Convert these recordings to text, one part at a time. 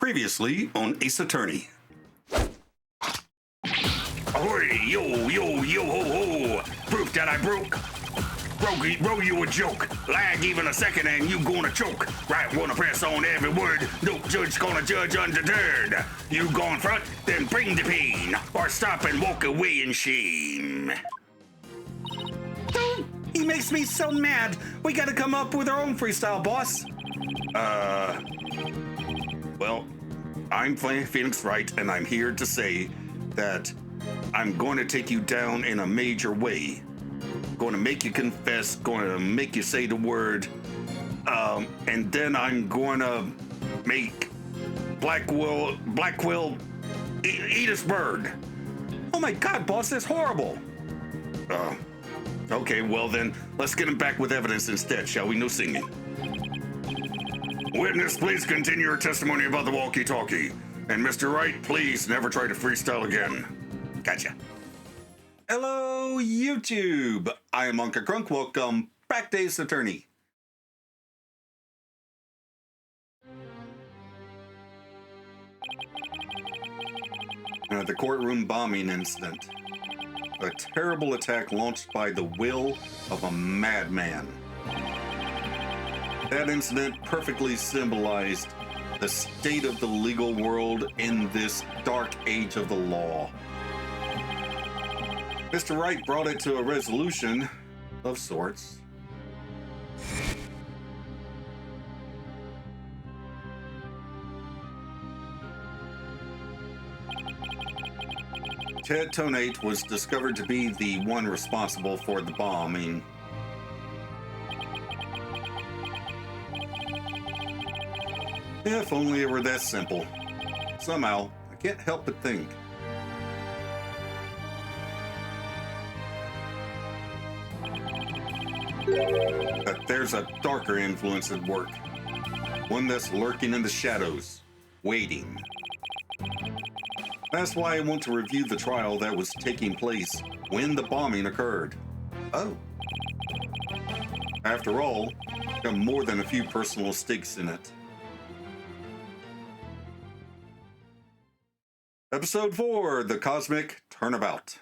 Previously on Ace Attorney. Ahoy, yo, yo, yo, ho, ho. Proof that I broke. Bro, you a joke. Lag even a second and you gonna choke. Right, wanna press on every word. No judge gonna judge undeterred. You gone front, then bring the pain. Or stop and walk away in shame. He makes me so mad. We gotta come up with our own freestyle, boss. Well, I'm Phoenix Wright, and I'm here to say that I'm going to take you down in a major way. Going to make you confess, going to make you say the word, and then I'm going to make Blackwell eat his bird. Oh my God, boss, that's horrible. Okay, well then, let's get him back with evidence instead, shall we? No singing. Witness, please continue your testimony about the walkie-talkie. And Mr. Wright, please never try to freestyle again. Gotcha. Hello, YouTube. I am Unca Crunk. Welcome back to Ace Attorney. The courtroom bombing incident. A terrible attack launched by the will of a madman. That incident perfectly symbolized the state of the legal world in this dark age of the law. Mr. Wright brought it to a resolution of sorts. Ted Tonate was discovered to be the one responsible for the bombing. If only it were that simple. Somehow, I can't help but think. That there's a darker influence at work. One that's lurking in the shadows, waiting. That's why I want to review the trial that was taking place when the bombing occurred. Oh. After all, there are more than a few personal stakes in it. Episode 4, The Cosmic Turnabout.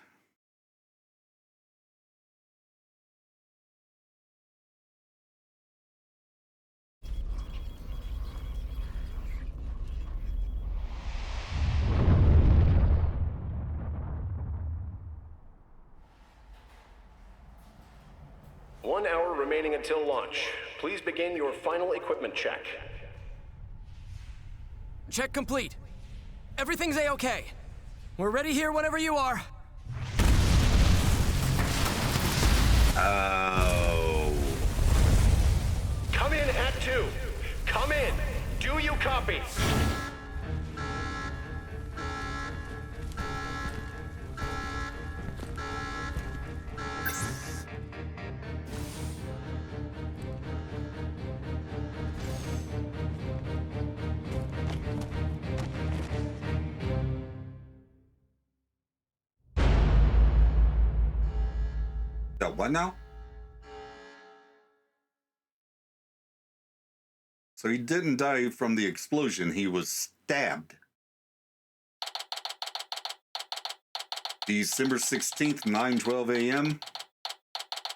One hour remaining until launch. Please begin your final equipment check. Check complete. Everything's A-okay. We're ready here whenever you are. Oh. Come in at 2. Come in. Do you copy? What now? So he didn't die from the explosion, he was stabbed. December 16th, 9:12 a.m.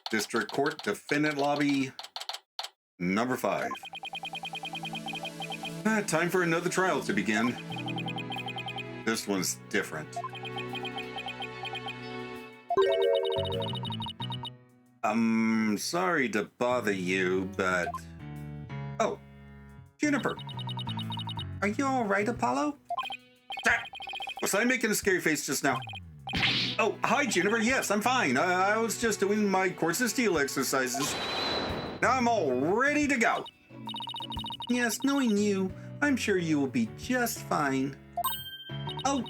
District Court, Defendant Lobby, number 5. Time for another trial to begin. This one's different. I'm sorry to bother you, but... Oh, Juniper. Are you all right, Apollo? Was I making a scary face just now? Oh, hi, Juniper. Yes, I'm fine. I was just doing my Course of Steel exercises. Now I'm all ready to go. Yes, knowing you, I'm sure you will be just fine. Oh,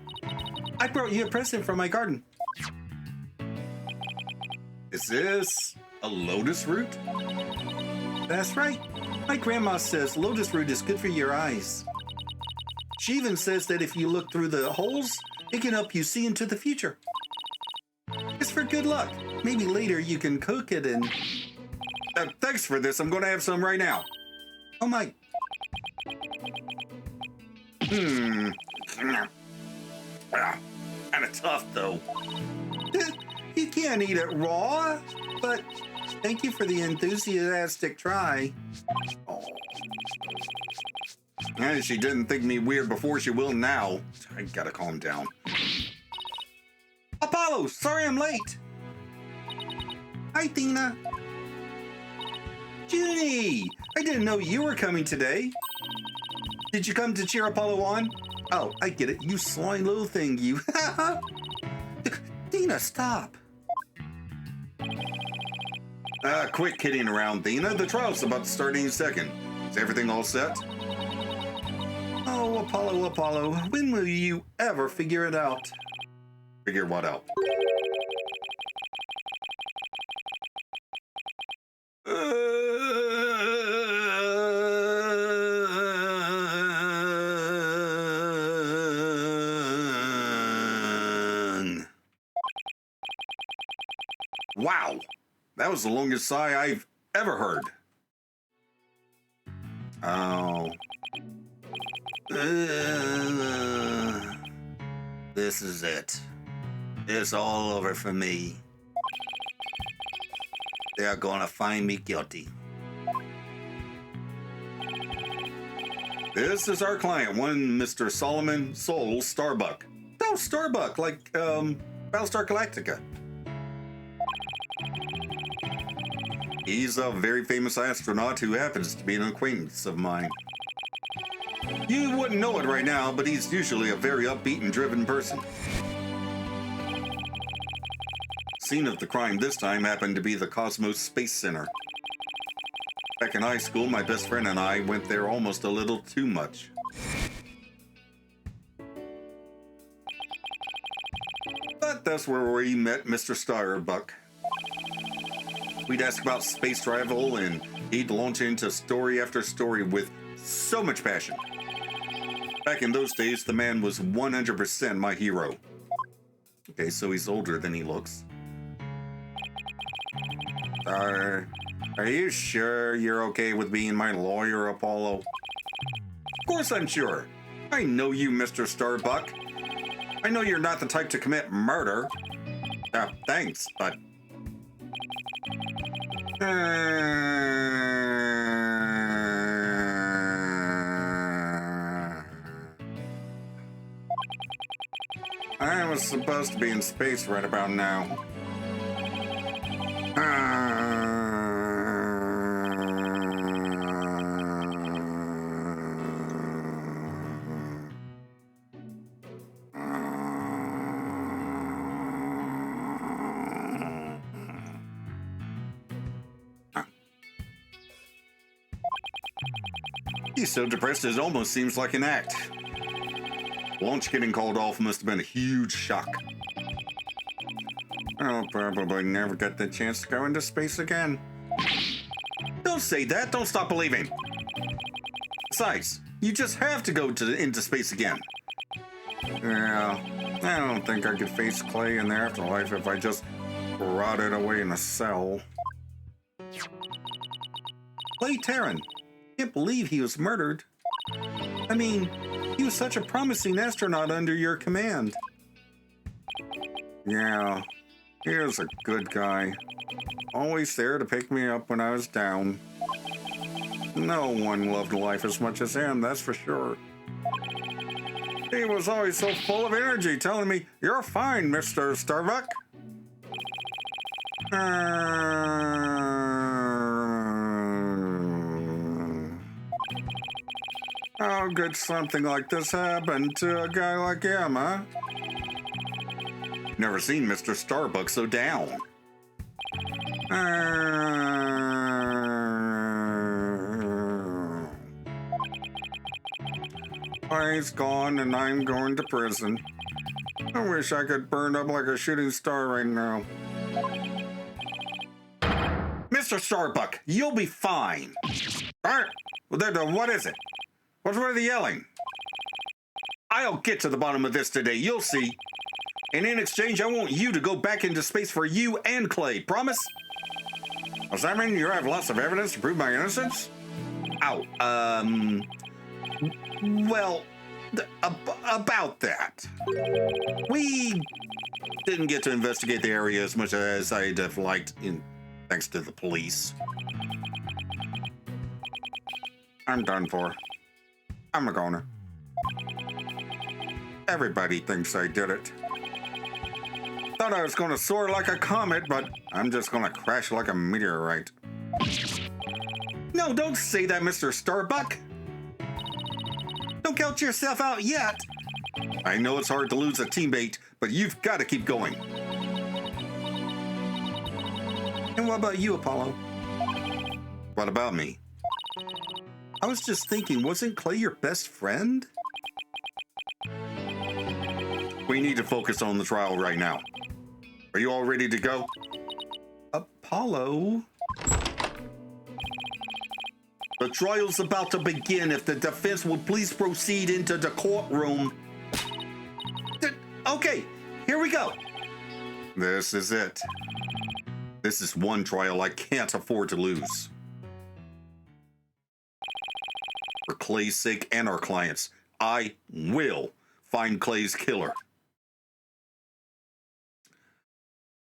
I brought you a present from my garden. Is this a lotus root? That's right. My grandma says lotus root is good for your eyes. She even says that if you look through the holes, it can help you see into the future. It's for good luck. Maybe later you can cook it and... thanks for this. I'm going to have some right now. Oh my... Kind of tough, though. You can't eat it raw, but thank you for the enthusiastic try. Oh. And she didn't think me weird before, she will now. I gotta calm down. Apollo, sorry I'm late. Hi, Athena. Junie, I didn't know you were coming today. Did you come to cheer Apollo on? Oh, I get it. You sly little thing, you. Athena, stop. Quit kidding around, Athena. The trial's about to start any second. Is everything all set? Oh, Apollo, when will you ever figure it out? Figure what out? Wow, that was the longest sigh I've ever heard. Oh. This is it. It's all over for me. They're gonna find me guilty. This is our client, one Mr. Solomon Soul Starbuck. No, Starbuck, like, Battlestar Galactica. He's a very famous astronaut who happens to be an acquaintance of mine. You wouldn't know it right now, but he's usually a very upbeat and driven person. Scene of the crime this time happened to be the Cosmos Space Center. Back in high school, my best friend and I went there almost a little too much. But that's where we met Mr. Starbuck. We'd ask about space travel, and he'd launch into story after story with so much passion. Back in those days, the man was 100% my hero. Okay, so he's older than he looks. Are you sure you're okay with being my lawyer, Apollo? Of course I'm sure. I know you, Mr. Starbuck. I know you're not the type to commit murder. Thanks, but... I was supposed to be in space right about now. He's so depressed it almost seems like an act. Launch getting called off must have been a huge shock. I'll probably never get the chance to go into space again. Don't say that. Don't stop believing. Besides, you just have to go into space again. Yeah, I don't think I could face Clay in the afterlife if I just rotted away in a cell. Clay Terran. Can't believe he was murdered. I mean, he was such a promising astronaut under your command. Yeah, he was a good guy. Always there to pick me up when I was down. No one loved life as much as him, that's for sure. He was always so full of energy, telling me, "You're fine, Mr. Starbuck." How could something like this happen to a guy like him, huh? Never seen Mr. Starbuck so down. He's gone and I'm going to prison. I wish I could burn up like a shooting star right now. Mr. Starbuck, you'll be fine. All right, well, what is it? What's with the yelling? I'll get to the bottom of this today, you'll see. And in exchange, I want you to go back into space for you and Clay, promise? Does that mean you have lots of evidence to prove my innocence? Well, About that. We didn't get to investigate the area as much as I'd have liked, thanks to the police. I'm done for. I'm a goner. Everybody thinks I did it. Thought I was gonna soar like a comet, but I'm just gonna crash like a meteorite. No, don't say that, Mr. Starbuck. Don't count yourself out yet. I know it's hard to lose a teammate, but you've got to keep going. And what about you, Apollo? What about me? I was just thinking, wasn't Clay your best friend? We need to focus on the trial right now. Are you all ready to go? Apollo? The trial's about to begin. If the defense would please proceed into the courtroom. Okay, here we go. This is it. This is one trial I can't afford to lose. For Clay's sake and our clients, I will find Clay's killer.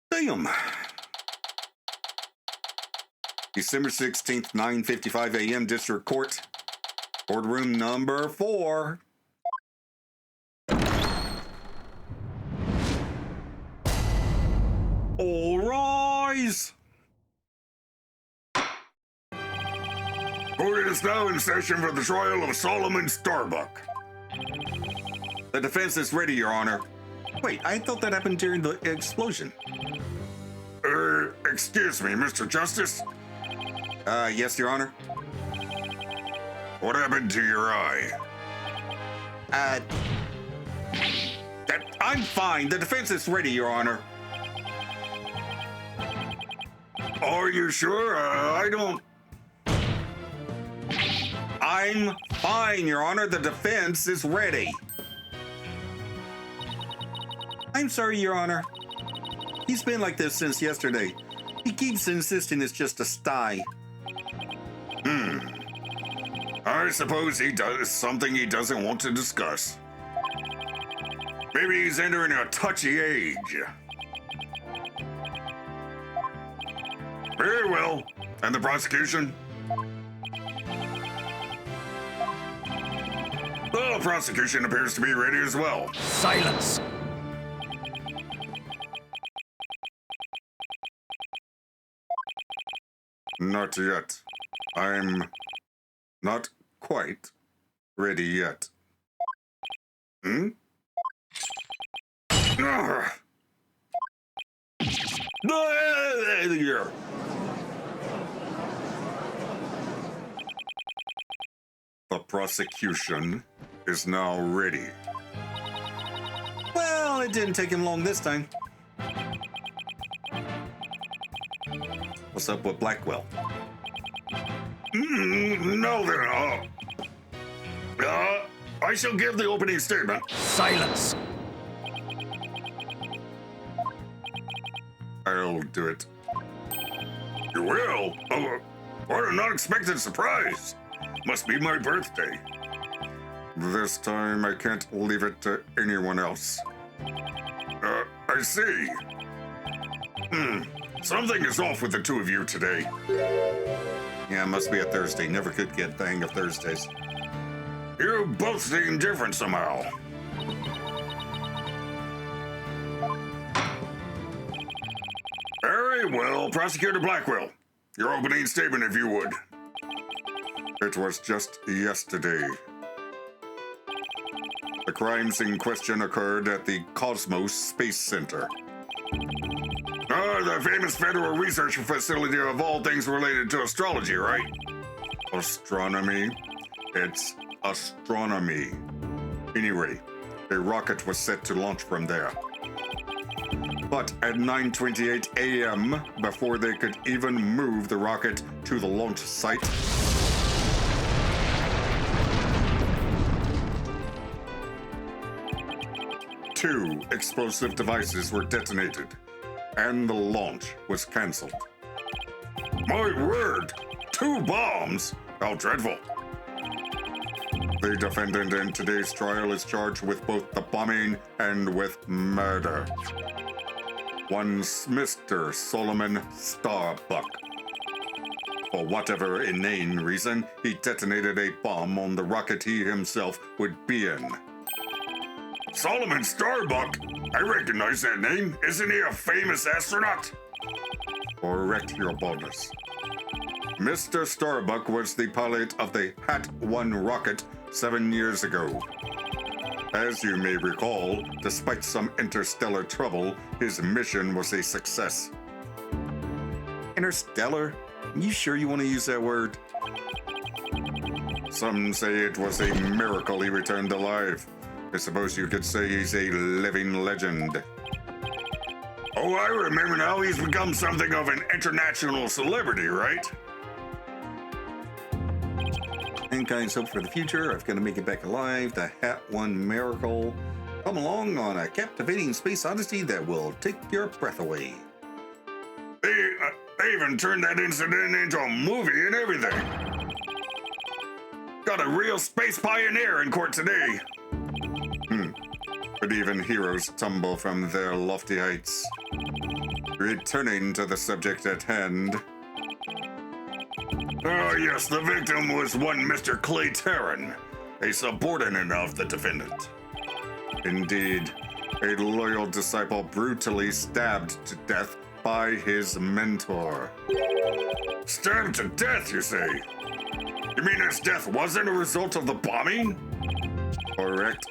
Damn. December 16th, 9:55 a.m. District Court. Courtroom number 4. All rise. Court is now in session for the trial of Solomon Starbuck. The defense is ready, Your Honor. Wait, I thought that happened during the explosion. Excuse me, Mr. Justice? Yes, Your Honor. What happened to your eye? I'm fine. The defense is ready, Your Honor. Are you sure? I'm fine, Your Honor. The defense is ready. I'm sorry, Your Honor. He's been like this since yesterday. He keeps insisting it's just a sty. I suppose he does something he doesn't want to discuss. Maybe he's entering a touchy age. Very well. And the prosecution? The prosecution appears to be ready as well. Silence! Not yet. I'm not quite ready yet. Ugh. The prosecution is now ready. Well, it didn't take him long this time. What's up with Blackwell? No, then. I shall give the opening statement. Silence! I'll do it. You will? Oh, what an unexpected surprise. Must be my birthday. This time I can't leave it to anyone else. I see. Something is off with the two of you today. Yeah, it must be a Thursday. Never could get the hang of Thursdays. You both seem different somehow. Very well, Prosecutor Blackwell. Your opening statement, if you would. It was just yesterday. The crimes in question occurred at the Cosmos Space Center. The famous federal research facility of all things related to astrology, right? Astronomy? It's astronomy. Anyway, a rocket was set to launch from there. But at 9:28 a.m., before they could even move the rocket to the launch site, two explosive devices were detonated, and the launch was canceled. My word! 2 bombs? How dreadful. The defendant in today's trial is charged with both the bombing and with murder. One Mr. Solomon Starbuck. For whatever inane reason, he detonated a bomb on the rocket he himself would be in. Solomon Starbuck? I recognize that name. Isn't he a famous astronaut? Correct, Your Boldness. Mr. Starbuck was the pilot of the Hat 1 rocket 7 years ago. As you may recall, despite some interstellar trouble, his mission was a success. Interstellar? You sure you want to use that word? Some say it was a miracle he returned alive. I suppose you could say he's a living legend. Oh, I remember now. He's become something of an international celebrity, right? Mankind's hope for the future. I've got to make it back alive. The Hat 1 miracle. Come along on a captivating space odyssey that will take your breath away. They even turned that incident into a movie and everything. Got a real space pioneer in court today. But even heroes tumble from their lofty heights. Returning to the subject at hand. Oh, yes, the victim was one Mr. Clay Terran, a subordinate of the defendant. Indeed, a loyal disciple brutally stabbed to death by his mentor. Stabbed to death, you say? You mean his death wasn't a result of the bombing? Correct.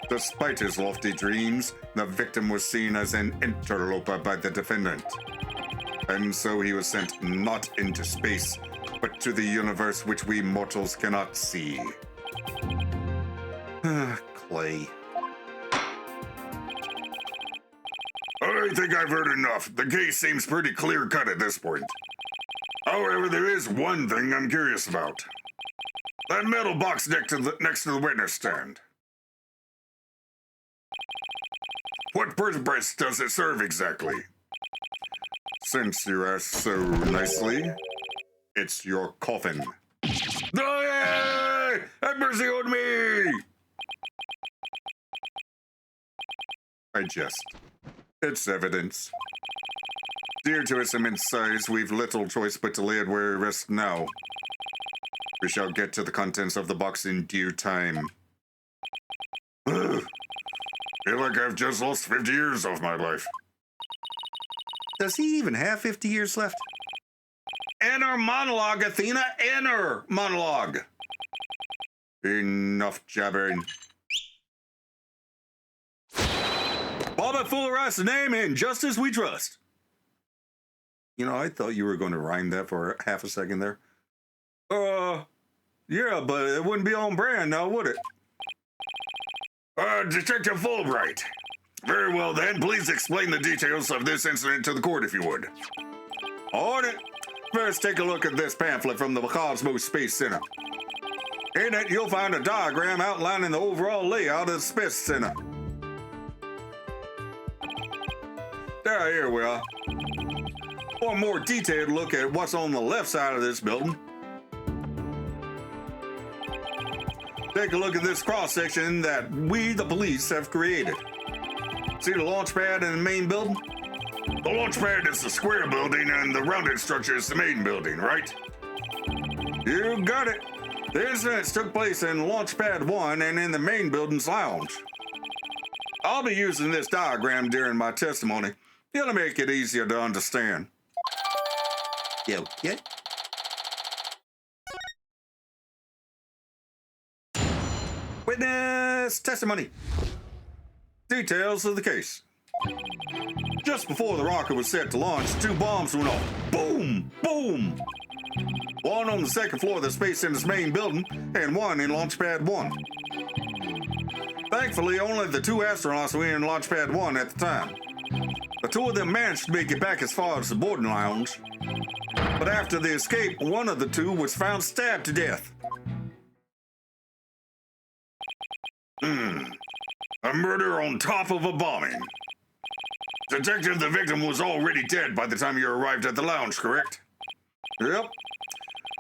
Despite his lofty dreams, the victim was seen as an interloper by the defendant. And so he was sent not into space, but to the universe which we mortals cannot see. Clay. I think I've heard enough. The case seems pretty clear-cut at this point. However, there is one thing I'm curious about. That metal box next to the witness stand. What purpose does it serve exactly? Since you asked so nicely, it's your coffin. Oh, have mercy on me! I jest. It's evidence. Due to its immense size, we've little choice but to lay it where it rests now. We shall get to the contents of the box in due time. Ugh. Feel like I've just lost 50 years of my life. Does he even have 50 years left? Inner monologue, Athena! Inner monologue! Enough jabbering. Bob Fuller Rice's name and justice we trust. You know, I thought you were going to rhyme that for half a second there. Yeah, but it wouldn't be on brand now, would it? Detective Fulbright. Very well then, please explain the details of this incident to the court if you would. On it. First, take a look at this pamphlet from the Cosmos Space Center. In it, you'll find a diagram outlining the overall layout of the Space Center. Here we are. One more detailed look at what's on the left side of this building. Take a look at this cross-section that we, the police, have created. See the launch pad in the main building? The launch pad is the square building and the rounded structure is the main building, right? You got it. The incidents took place in Launch Pad 1 and in the main building's lounge. I'll be using this diagram during my testimony. It'll make it easier to understand. Okay. Witness testimony. Details of the case. Just before the rocket was set to launch, two bombs went off. Boom! Boom! One on the second floor of the Space Center's main building, and one in Launch Pad 1. Thankfully, only the two astronauts were in Launch Pad 1 at the time. The two of them managed to make it back as far as the boarding lounge. But after the escape, one of the two was found stabbed to death. A murder on top of a bombing. Detective, the victim was already dead by the time you arrived at the lounge, correct? Yep.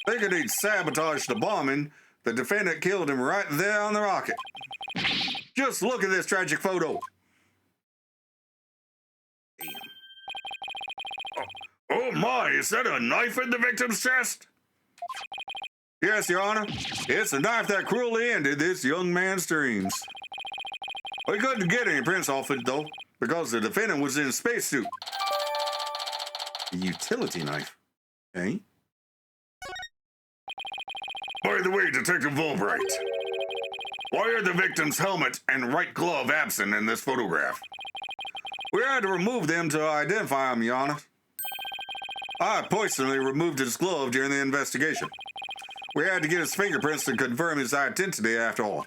Thinking he'd sabotaged the bombing, The defendant killed him right there on the rocket. Just look at this tragic photo. Damn. Oh my, is that a knife in the victim's chest? Yes, Your Honor. It's the knife that cruelly ended this young man's dreams. We couldn't get any prints off it, though, because the defendant was in a spacesuit. A utility knife. Eh? By the way, Detective Fulbright, why are the victim's helmet and right glove absent in this photograph? We had to remove them to identify him, Your Honor. I personally removed his glove during the investigation. We had to get his fingerprints to confirm his identity after all.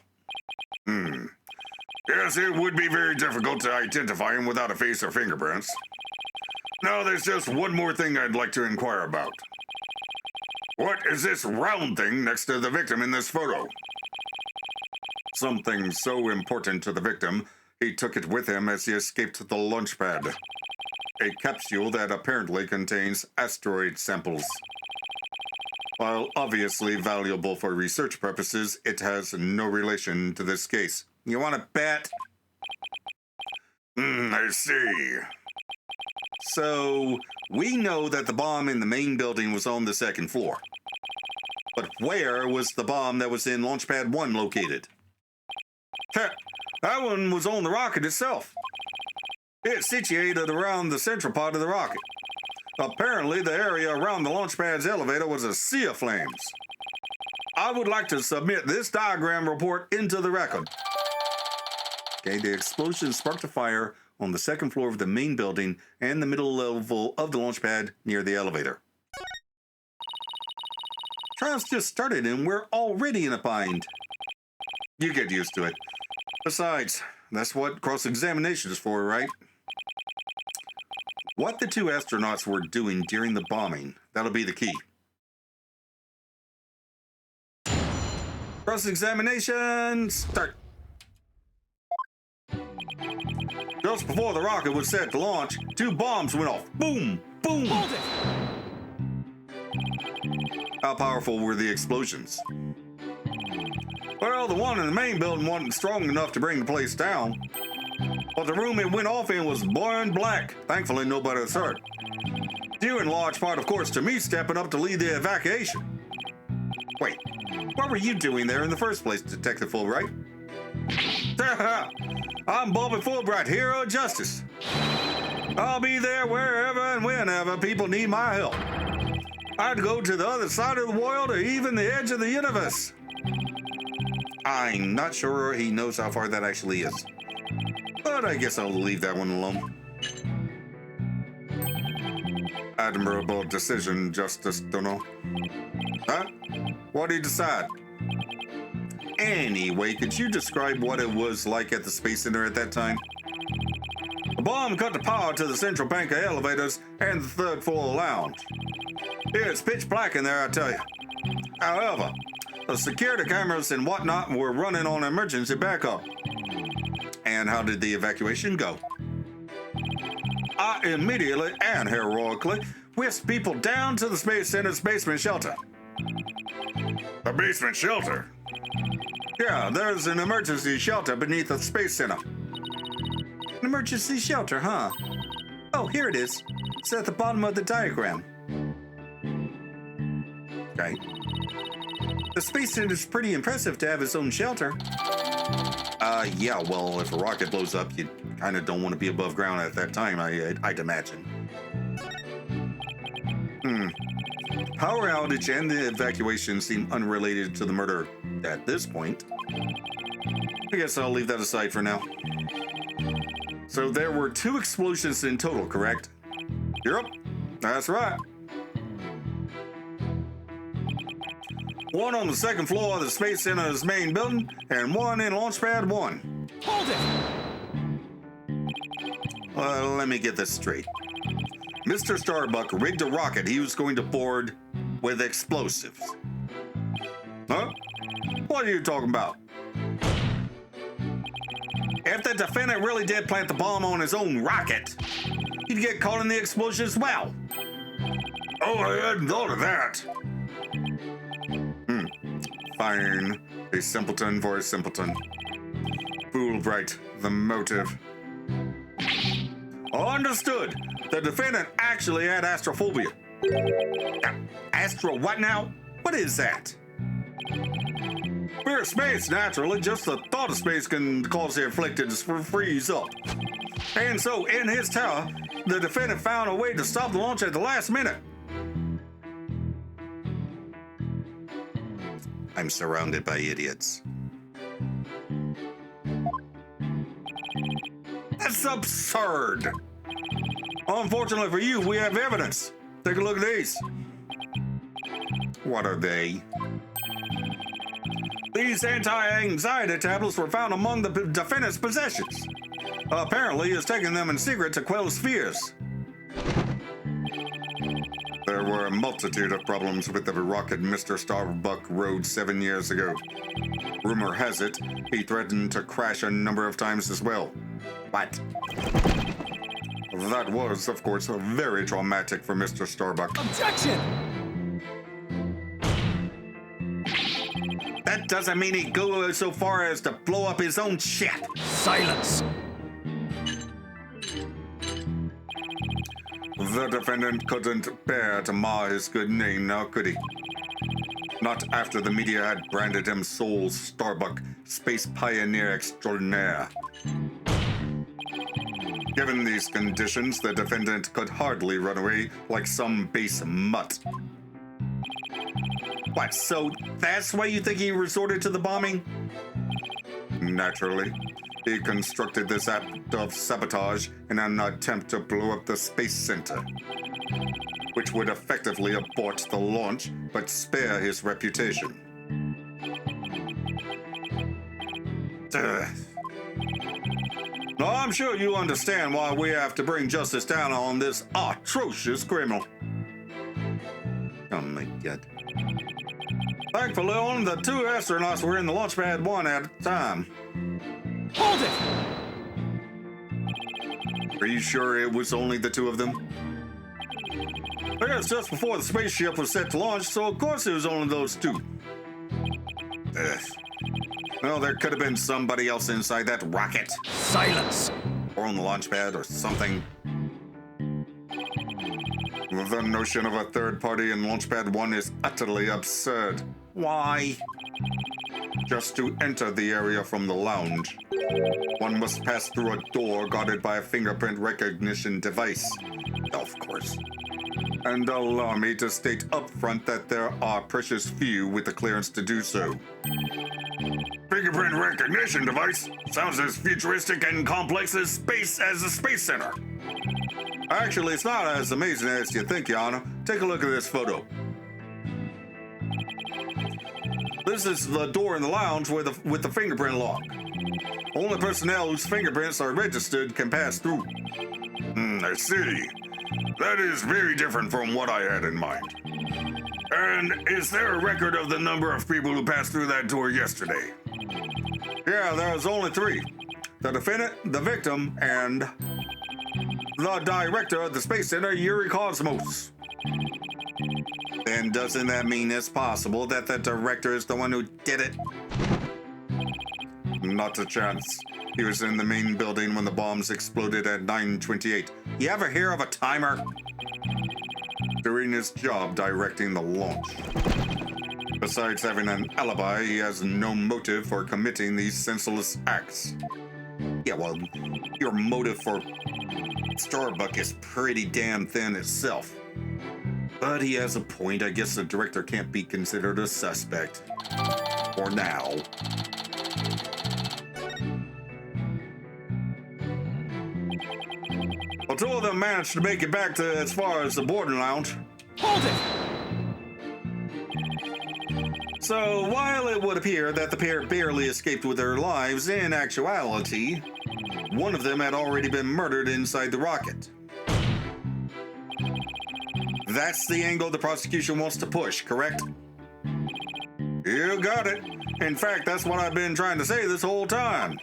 Yes, it would be very difficult to identify him without a face or fingerprints. Now, there's just one more thing I'd like to inquire about. What is this round thing next to the victim in this photo? Something so important to the victim, he took it with him as he escaped the launch pad. A capsule that apparently contains asteroid samples. While obviously valuable for research purposes, it has no relation to this case. You want to bet? I see. So, we know that the bomb in the main building was on the second floor. But where was the bomb that was in Launchpad 1 located? That one was on the rocket itself. It's situated around the central part of the rocket. Apparently, the area around the Launchpad's elevator was a sea of flames. I would like to submit this diagram report into the record. Okay, the explosion sparked a fire on the second floor of the main building and the middle level of the launch pad near the elevator. Trials just started and we're already in a bind. You get used to it. Besides, that's what cross-examination is for, right? What the two astronauts were doing during the bombing, that'll be the key. Cross-examination, start. Just before the rocket was set to launch, two bombs went off. Boom! Boom! Hold it! How powerful were the explosions? Well, the one in the main building wasn't strong enough to bring the place down. But the room it went off in was burned black. Thankfully, nobody was hurt. Due in large part, of course, to me stepping up to lead the evacuation. Wait, what were you doing there in the first place, Detective Fulbright? I'm Bobby Fulbright, hero of justice. I'll be there wherever and whenever people need my help. I'd go to the other side of the world or even the edge of the universe. I'm not sure he knows how far that actually is. But I guess I'll leave that one alone. Admirable decision, Justice Dono. Huh? What did he decide? Anyway, could you describe what it was like at the Space Center at that time? The bomb cut the power to the central bank of elevators and the third floor lounge. It's pitch black in there, I tell you. However, the security cameras and whatnot were running on emergency backup. And how did the evacuation go? I immediately and heroically whisked people down to the Space Center's basement shelter. The basement shelter? Yeah, there's an emergency shelter beneath the Space Center. An emergency shelter, huh? Oh, here it is. It's at the bottom of the diagram. Okay. The Space Center is pretty impressive to have its own shelter. Yeah, well, if a rocket blows up, you kind of don't want to be above ground at that time, I'd imagine. Power outage and the evacuation seem unrelated to the murder at this point. I guess I'll leave that aside for now. So there were 2 explosions in total, correct? Yep, that's right. One on the second floor of the Space Center's main building, and one in Launchpad 1. Hold it! Let me get this straight. Mr. Starbuck rigged a rocket he was going to board with explosives. Huh? What are you talking about? If the defendant really did plant the bomb on his own rocket, he'd get caught in the explosion as well. Oh, I hadn't thought of that. Fine. A simpleton for a simpleton. Fulbright, the motive. Understood. The defendant actually had astrophobia. Astro what now? What is that? Fear of space, naturally. Just the thought of space can cause the afflicted to freeze up. And so, in his tower, the defendant found a way to stop the launch at the last minute. I'm surrounded by idiots. That's absurd. Unfortunately for you, we have evidence. Take a look at these. What are they? These anti-anxiety tablets were found among the defendant's possessions. Apparently, he has taken them in secret to quell his fears. There were a multitude of problems with the rocket Mr. Starbuck rode 7 years ago. Rumor has it, he threatened to crash a number of times as well. What? That was, of course, very traumatic for Mr. Starbuck. Objection! That doesn't mean he'd go so far as to blow up his own ship. Silence! The defendant couldn't bear to mar his good name, now could he? Not after the media had branded him Soul Starbuck, space pioneer extraordinaire. Given these conditions, the defendant could hardly run away like some base mutt. What, so that's why you think he resorted to the bombing? Naturally. He constructed this act of sabotage in an attempt to blow up the Space Center, which would effectively abort the launch but spare his reputation. Now, I'm sure you understand why we have to bring justice down on this atrocious criminal. Oh my God. Thankfully, only the two astronauts were in the launch pad 1 at a time. Hold it! Are you sure it was only the two of them? It's just before the spaceship was set to launch, so of course it was only those two. Well, there could have been somebody else inside that rocket. Silence! Or on the launch pad or something. The notion of a third party in Launchpad 1 is utterly absurd. Why? Just to enter the area from the lounge, one must pass through a door guarded by a fingerprint recognition device. Of course. And allow me to state up front that there are precious few with the clearance to do so. Fingerprint recognition device? Sounds as futuristic and complex as the Space Center. Actually, it's not as amazing as you think, Yana. Take a look at this photo. This is the door in the lounge with the fingerprint lock. Only personnel whose fingerprints are registered can pass through. I see. That is very different from what I had in mind. And is there a record of the number of people who passed through that door yesterday? Yeah, there was only 3. The defendant, the victim, and the director of the Space Center, Yuri Cosmos. Then doesn't that mean it's possible that the director is the one who did it? Not a chance. He was in the main building when the bombs exploded at 9:28. You ever hear of a timer? Doing his job directing the launch. Besides having an alibi, he has no motive for committing these senseless acts. Yeah, well, your motive for Starbuck is pretty damn thin itself. But he has a point. I guess the director can't be considered a suspect. For now. Well, 2 of them managed to make it back to as far as the boarding lounge. Hold it! So, while it would appear that the pair barely escaped with their lives, in actuality, one of them had already been murdered inside the rocket. That's the angle the prosecution wants to push, correct? You got it. In fact, that's what I've been trying to say this whole time.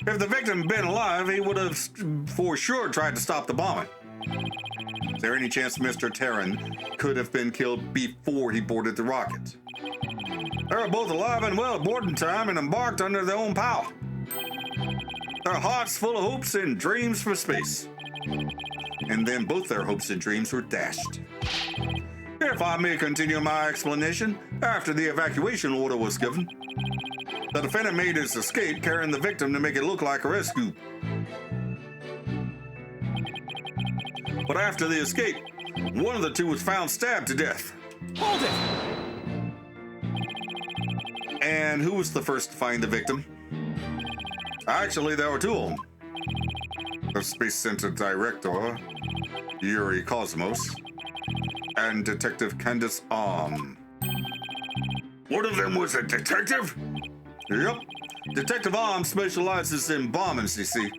If the victim had been alive, he would have for sure tried to stop the bombing. Is there any chance Mr. Terran could have been killed before he boarded the rocket? They were both alive and well aboard in time and embarked under their own power. Their hearts full of hopes and dreams for space. And then both their hopes and dreams were dashed. If I may continue my explanation, after the evacuation order was given, the defendant made his escape carrying the victim to make it look like a rescue. But after the escape, one of the two was found stabbed to death. Hold it! And who was the first to find the victim? Actually, there were two of them. The Space Center Director, Yuri Cosmos, and Detective Candace Arm. One of them was a detective? Yep. Detective Arm specializes in bombings, you see.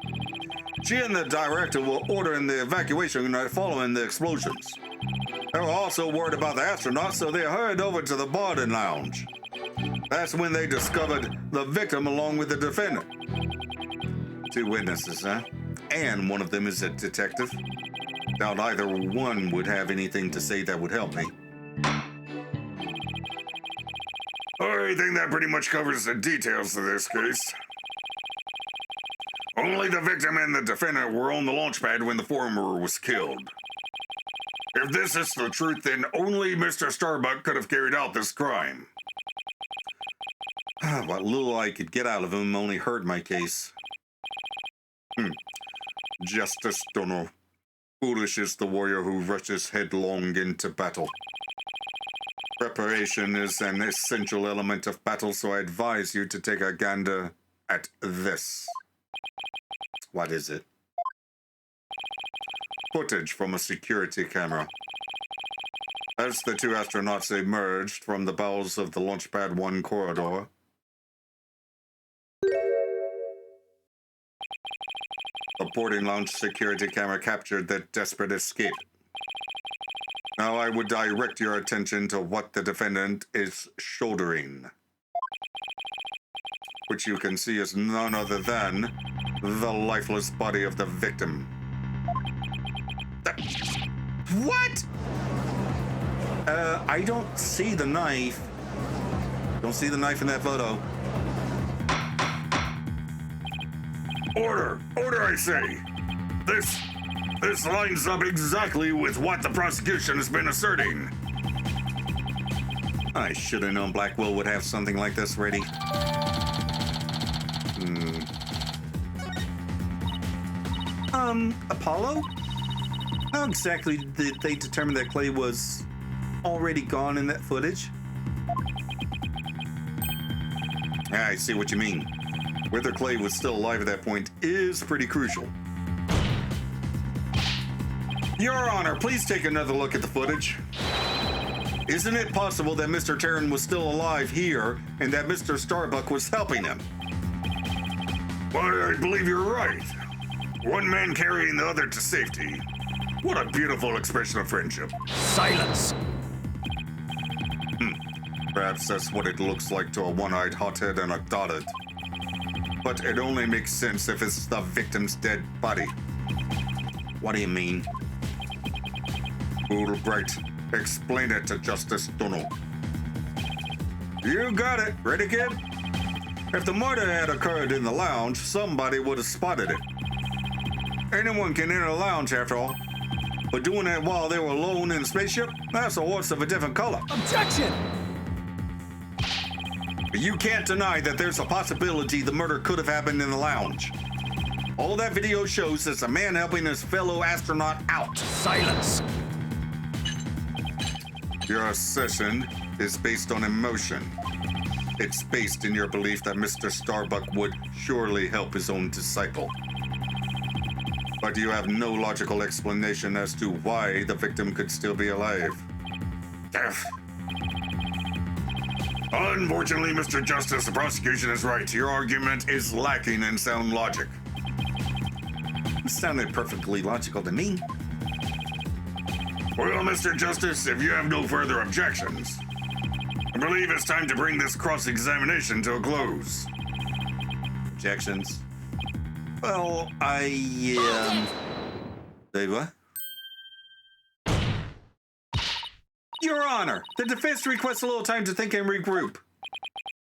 She and the director were ordering the evacuation following the explosions. They were also worried about the astronauts, so they hurried over to the boarding lounge. That's when they discovered the victim along with the defendant. Two witnesses, huh? And one of them is a detective. Doubt either one would have anything to say that would help me. I think that pretty much covers the details of this case. Only the victim and the defendant were on the launch pad when the former was killed. If this is the truth, then only Mr. Starbuck could have carried out this crime. What little I could get out of him only hurt my case. Justice Dono. Foolish is the warrior who rushes headlong into battle. Preparation is an essential element of battle, so I advise you to take a gander at this. What is it? Footage from a security camera. As the two astronauts emerged from the bowels of the Launchpad 1 corridor, the boarding lounge security camera captured their desperate escape. Now I would direct your attention to what the defendant is shouldering, which you can see is none other than the lifeless body of the victim. What? I don't see the knife. Don't see the knife in that photo. Order! Order, I say! This lines up exactly with what the prosecution has been asserting. I should have known Blackwell would have something like this ready. Apollo? How exactly did they determine that Clay was already gone in that footage? I see what you mean. Whether Clay was still alive at that point is pretty crucial. Your Honor, please take another look at the footage. Isn't it possible that Mr. Terran was still alive here and that Mr. Starbuck was helping him? Why, I believe you're right. One man carrying the other to safety. What a beautiful expression of friendship. Silence! Perhaps that's what it looks like to a one-eyed hothead and a dotted. But it only makes sense if it's the victim's dead body. What do you mean? Bright, explain it to Justice Dono. You got it. Ready, kid? If the murder had occurred in the lounge, somebody would have spotted it. Anyone can enter a lounge after all. But doing that while they were alone in the spaceship, that's a horse of a different color. Objection! You can't deny that there's a possibility the murder could have happened in the lounge. All that video shows is a man helping his fellow astronaut out. Silence! Your assertion is based on emotion. It's based in your belief that Mr. Starbuck would surely help his own disciple. But you have no logical explanation as to why the victim could still be alive. Unfortunately, Mr. Justice, the prosecution is right. Your argument is lacking in sound logic. It sounded perfectly logical to me. Well, Mr. Justice, if you have no further objections, I believe it's time to bring this cross-examination to a close. Objections? Well, Say what? Your Honor, the defense requests a little time to think and regroup.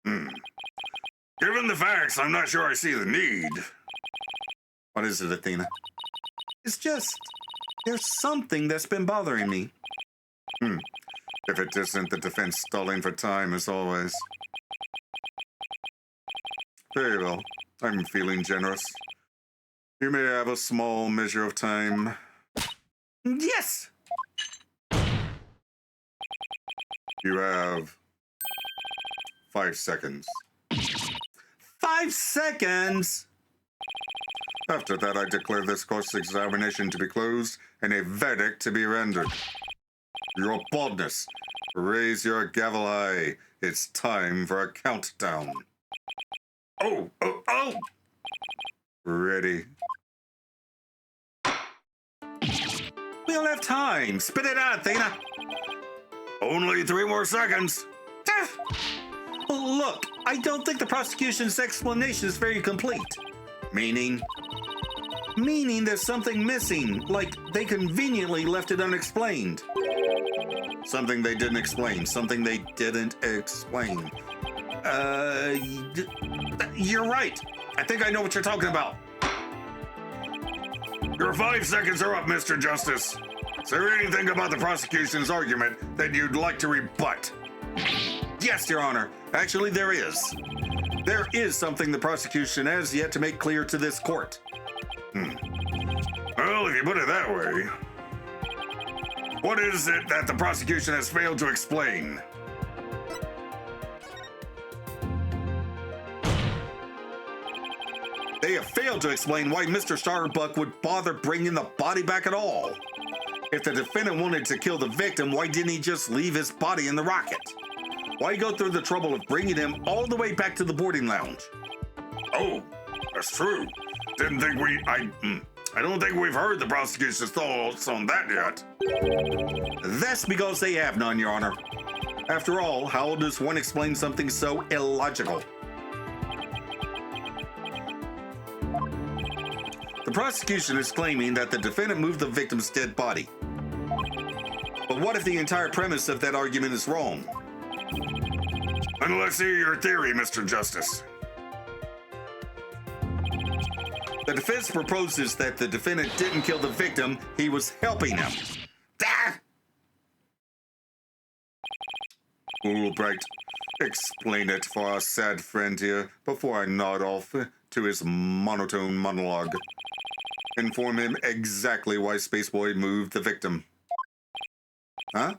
Given the facts, I'm not sure I see the need. What is it, Athena? It's just, there's something that's been bothering me. If it isn't the defense stalling for time, as always. Very well. I'm feeling generous. You may have a small measure of time. Yes! You have 5 seconds. 5 seconds? After that, I declare this course examination to be closed and a verdict to be rendered. Your boldness, raise your gavel high. It's time for a countdown. Oh! Ready. We don't have time. Spit it out, Athena. Only 3 more seconds. Look, I don't think the prosecution's explanation is very complete. Meaning? Meaning there's something missing, like they conveniently left it unexplained. Something they didn't explain. Something they didn't explain. You're right. I think I know what you're talking about. Your 5 seconds are up, Mr. Justice. Is there anything about the prosecution's argument that you'd like to rebut? Yes, Your Honor. Actually, there is. There is something the prosecution has yet to make clear to this court. Well, if you put it that way, what is it that the prosecution has failed to explain? They have failed to explain why Mr. Starbuck would bother bringing the body back at all. If the defendant wanted to kill the victim, why didn't he just leave his body in the rocket? Why go through the trouble of bringing him all the way back to the boarding lounge? Oh, that's true. I don't think we've heard the prosecution's thoughts on that yet. That's because they have none, Your Honor. After all, how does one explain something so illogical? The prosecution is claiming that the defendant moved the victim's dead body. But what if the entire premise of that argument is wrong? And let's hear your theory, Mr. Justice. The defense proposes that the defendant didn't kill the victim, he was helping him. Albright, explain it for our sad friend here before I nod off to his monotone monologue. Inform him exactly why Spaceboy moved the victim. Huh?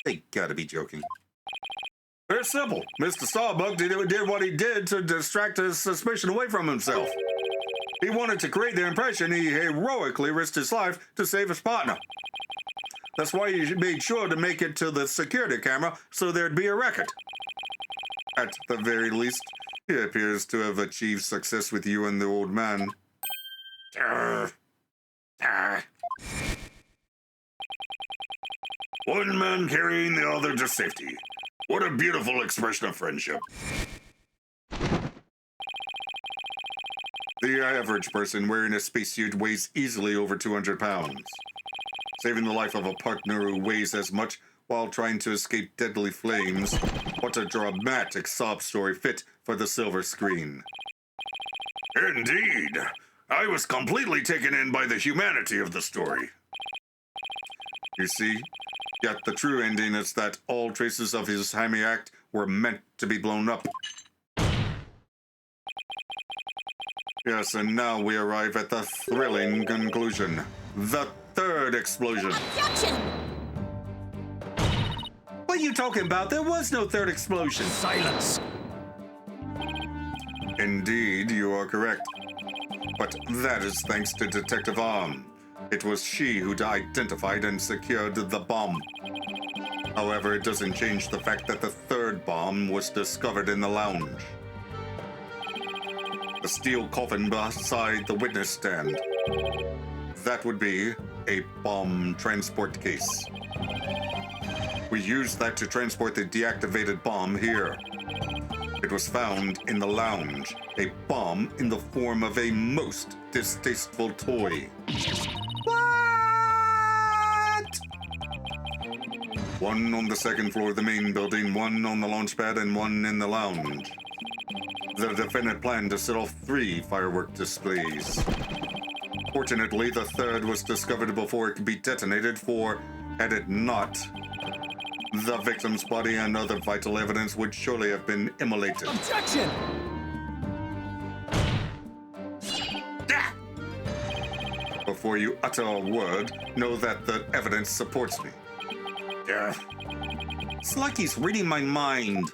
They gotta be joking. Very simple. Mr. Starbuck did what he did to distract his suspicion away from himself. He wanted to create the impression he heroically risked his life to save his partner. That's why he made sure to make it to the security camera so there'd be a record. At the very least, he appears to have achieved success with you and the old man. One man carrying the other to safety. What a beautiful expression of friendship. The average person wearing a spacesuit weighs easily over 200 pounds. Saving the life of a partner who weighs as much while trying to escape deadly flames. What a dramatic sob story fit for the silver screen. Indeed. I was completely taken in by the humanity of the story. You see, yet the true ending is that all traces of his hammy act were meant to be blown up. Yes, and now we arrive at the thrilling conclusion. The third explosion. Objection! What are you talking about? There was no third explosion. Silence! Indeed, you are correct. But that is thanks to Detective Arm. It was she who identified and secured the bomb. However, it doesn't change the fact that the third bomb was discovered in the lounge. The steel coffin beside the witness stand. That would be a bomb transport case. We used that to transport the deactivated bomb here. It was found in the lounge, a bomb in the form of a most distasteful toy. What? One on the second floor of the main building, one on the launch pad, and one in the lounge. The defendant planned to set off 3 firework displays. Fortunately, the third was discovered before it could be detonated, for had it not, the victim's body and other vital evidence would surely have been immolated. Objection! Ah! Before you utter a word, know that the evidence supports me. It's like he's reading my mind.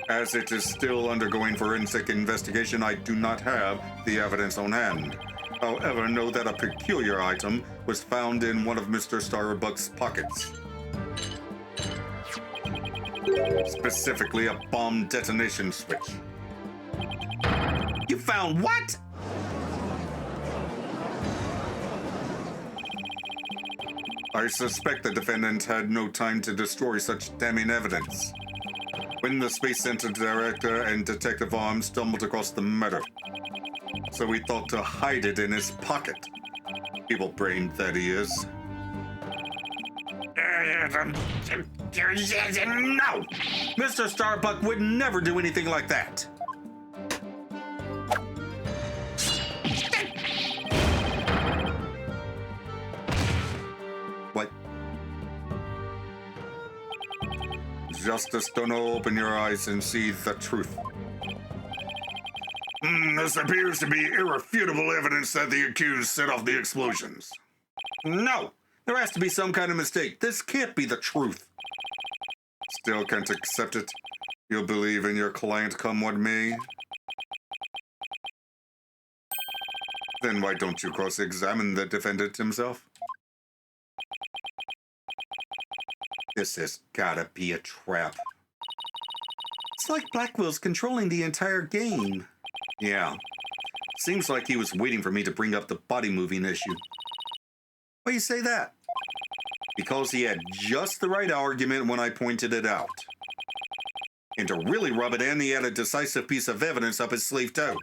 As it is still undergoing forensic investigation, I do not have the evidence on hand. However, know that a peculiar item was found in one of Mr. Starbuck's pockets. Specifically, a bomb detonation switch. You found what? I suspect the defendant had no time to destroy such damning evidence when the Space Center director and Detective Arms stumbled across the murder. So we thought to hide it in his pocket. Evil-brained that he is. No! Mr. Starbuck would never do anything like that. What? Justice, don't open your eyes and see the truth. This appears to be irrefutable evidence that the accused set off the explosions. No! There has to be some kind of mistake. This can't be the truth. Still can't accept it? You'll believe in your client come what may? Then why don't you cross-examine the defendant himself? This has gotta be a trap. It's like Blackwell's controlling the entire game. Yeah. Seems like he was waiting for me to bring up the body moving issue. Why do you say that? Because he had just the right argument when I pointed it out. And to really rub it in, he had a decisive piece of evidence up his sleeve, too.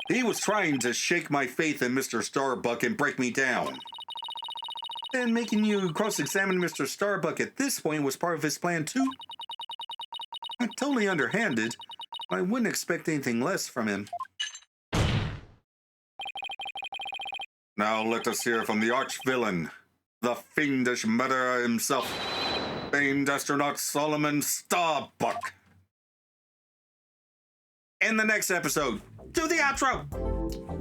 He was trying to shake my faith in Mr. Starbuck and break me down. And making you cross-examine Mr. Starbuck at this point was part of his plan, too? Totally underhanded. I wouldn't expect anything less from him. Now let us hear from the arch-villain, the fiendish murderer himself, famed astronaut Solomon Starbuck. In the next episode, do the outro!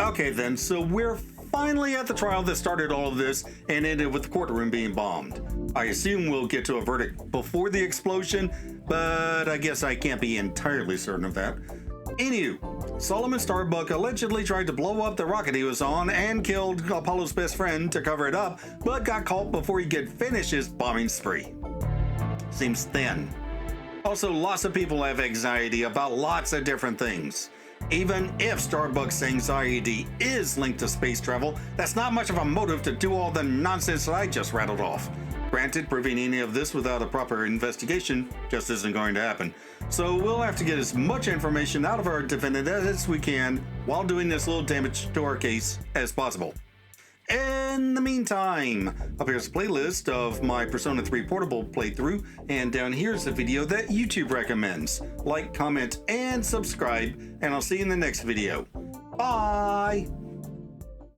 Okay then, so we're finally at the trial that started all of this and ended with the courtroom being bombed. I assume we'll get to a verdict before the explosion, but I guess I can't be entirely certain of that. Anywho, Solomon Starbuck allegedly tried to blow up the rocket he was on and killed Apollo's best friend to cover it up, but got caught before he could finish his bombing spree. Seems thin. Also, lots of people have anxiety about lots of different things. Even if Starbuck's anxiety is linked to space travel, that's not much of a motive to do all the nonsense that I just rattled off. Granted, proving any of this without a proper investigation just isn't going to happen. So we'll have to get as much information out of our defendant as we can while doing this little damage to our case as possible. In the meantime, up here's a playlist of my Persona 3 Portable playthrough, and down here's a video that YouTube recommends. Like, comment, and subscribe, and I'll see you in the next video. Bye!